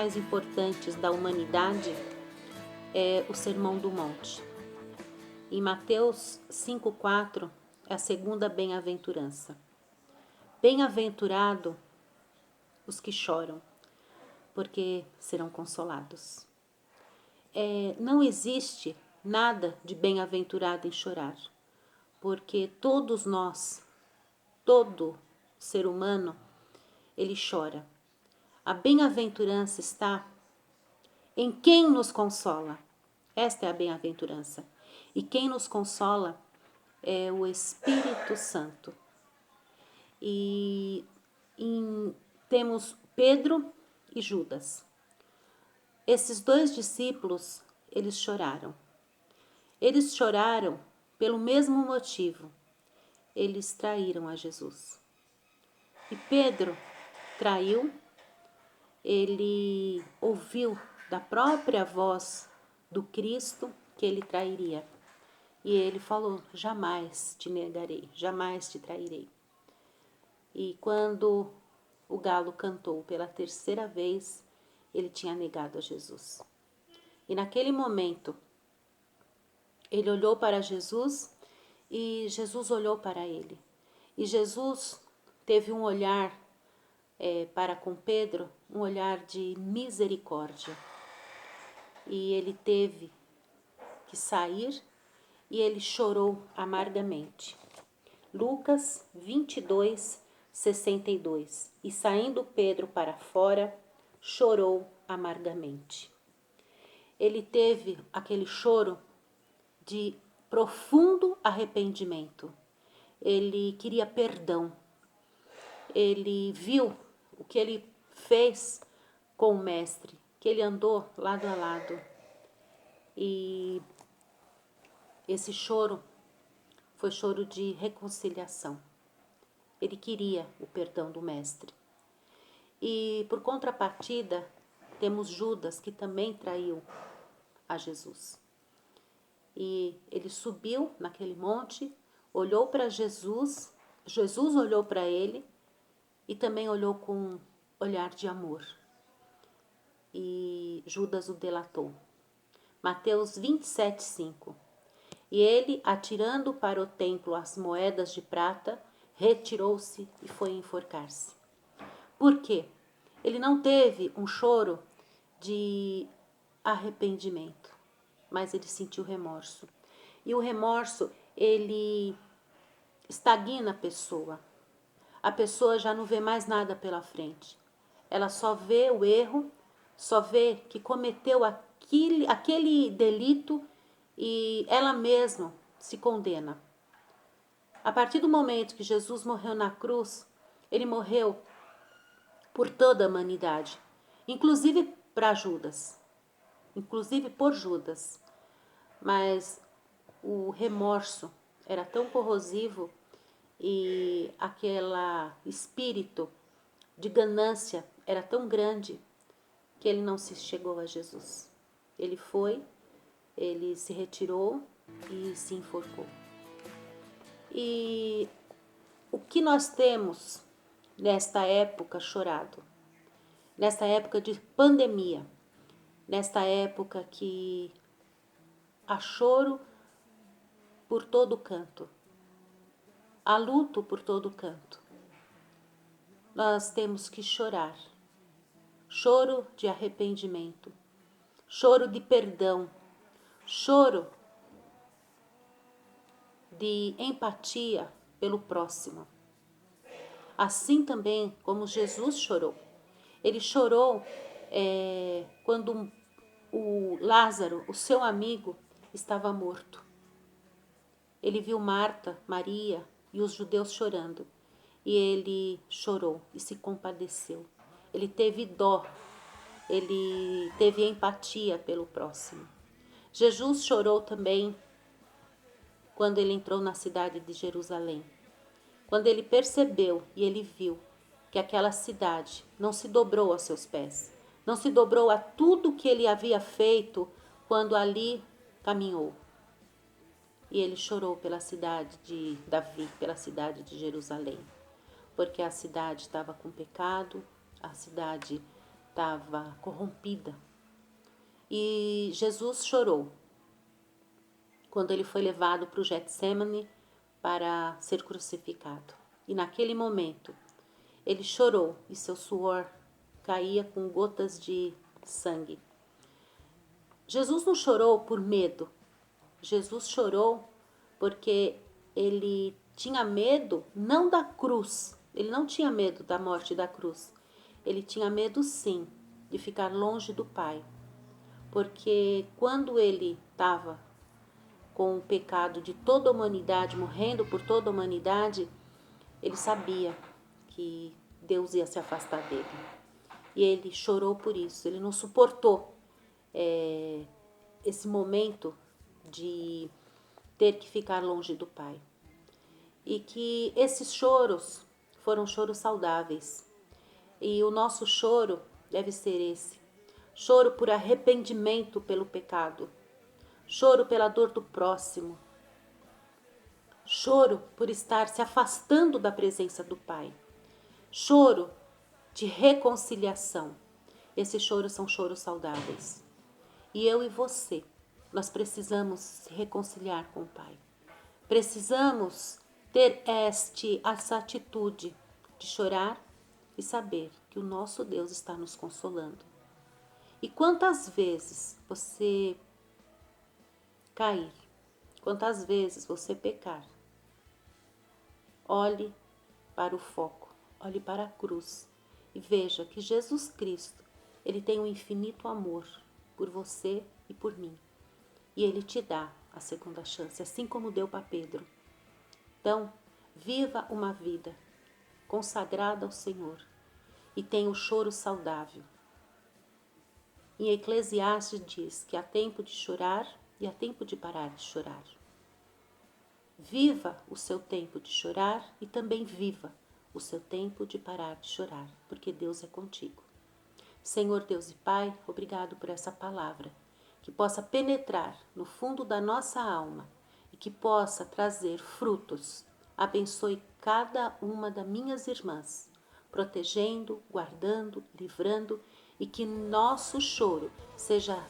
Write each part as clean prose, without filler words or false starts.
mais importantes da humanidade é o Sermão do Monte. Em Mateus 5,4 é a segunda bem-aventurança. Bem-aventurado os que choram, porque serão consolados. Não existe nada de bem-aventurado em chorar, porque todos nós, todo ser humano, ele chora. A bem-aventurança está em quem nos consola. Esta é a bem-aventurança. E quem nos consola é o Espírito Santo. E temos Pedro e Judas. Esses dois discípulos, eles choraram. Eles choraram pelo mesmo motivo. Eles traíram a Jesus. E Pedro traiu, ele ouviu da própria voz do Cristo que ele trairia. E ele falou: jamais te negarei, jamais te trairei. E quando o galo cantou pela terceira vez, ele tinha negado a Jesus. E naquele momento, ele olhou para Jesus e Jesus olhou para ele. E Jesus teve um olhar para com Pedro, um olhar de misericórdia. E ele teve que sair e ele chorou amargamente. Lucas 22, 62. E saindo Pedro para fora, chorou amargamente. Ele teve aquele choro de profundo arrependimento. Ele queria perdão. Ele viu o que ele fez com o mestre, que ele andou lado a lado. E esse choro foi choro de reconciliação. Ele queria o perdão do mestre. E por contrapartida, temos Judas, que também traiu a Jesus. E ele subiu naquele monte, olhou para Jesus, Jesus olhou para ele e também olhou com um olhar de amor. E Judas o delatou. Mateus 27, 5. E ele, atirando para o templo as moedas de prata, retirou-se e foi enforcar-se. Por quê? Ele não teve um choro de arrependimento, mas ele sentiu remorso. E o remorso, ele estagna a pessoa. A pessoa já não vê mais nada pela frente. Ela só vê o erro, só vê que cometeu aquele delito e ela mesma se condena. A partir do momento que Jesus morreu na cruz, ele morreu por toda a humanidade, inclusive para Judas, inclusive por Judas. Mas o remorso era tão corrosivo e aquele espírito de ganância era tão grande que ele não se chegou a Jesus. Ele foi, ele se retirou e se enforcou. E o que nós temos nesta época chorado? Nesta época de pandemia, nesta época que há choro por todo canto, há luto por todo canto. Nós temos que chorar. Choro de arrependimento, choro de perdão, choro de empatia pelo próximo. Assim também como Jesus chorou. Ele chorou quando o Lázaro, o seu amigo, estava morto. Ele viu Marta, Maria e os judeus chorando. E ele chorou e se compadeceu. Ele teve dó, ele teve empatia pelo próximo. Jesus chorou também quando ele entrou na cidade de Jerusalém. Quando ele percebeu e ele viu que aquela cidade não se dobrou aos seus pés, não se dobrou a tudo que ele havia feito quando ali caminhou. E ele chorou pela cidade de Davi, pela cidade de Jerusalém, porque a cidade estava com pecado, a cidade estava corrompida. E Jesus chorou quando ele foi levado para o Getsêmani para ser crucificado. E naquele momento, ele chorou e seu suor caía com gotas de sangue. Jesus não chorou por medo. Jesus chorou porque ele tinha medo não da cruz. Ele não tinha medo da morte da cruz. Ele tinha medo, sim, de ficar longe do Pai. Porque quando ele estava com o pecado de toda a humanidade, morrendo por toda a humanidade, ele sabia que Deus ia se afastar dele. E ele chorou por isso. Ele não suportou esse momento de ter que ficar longe do Pai. E que esses choros foram choros saudáveis. E o nosso choro deve ser esse. Choro por arrependimento pelo pecado. Choro pela dor do próximo. Choro por estar se afastando da presença do Pai. Choro de reconciliação. Esses choros são choros saudáveis. E eu e você, nós precisamos se reconciliar com o Pai. Precisamos ter essa atitude de chorar e saber que o nosso Deus está nos consolando. E quantas vezes você cair, quantas vezes você pecar, olhe para o foco, olhe para a cruz e veja que Jesus Cristo, ele tem um infinito amor por você e por mim. E ele te dá a segunda chance, assim como deu para Pedro. Então, viva uma vida consagrada ao Senhor e tenha o choro saudável. Em Eclesiastes diz que há tempo de chorar e há tempo de parar de chorar. Viva o seu tempo de chorar e também viva o seu tempo de parar de chorar, porque Deus é contigo. Senhor Deus e Pai, obrigado por essa palavra, que possa penetrar no fundo da nossa alma e que possa trazer frutos. Abençoe cada uma das minhas irmãs, protegendo, guardando, livrando, e que nosso choro seja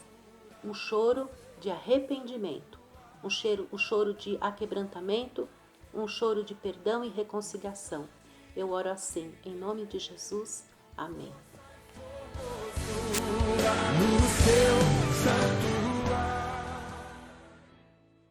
um choro de arrependimento, um choro de aquebrantamento, um choro de perdão e reconciliação. Eu oro assim, em nome de Jesus. Amém. No seu santo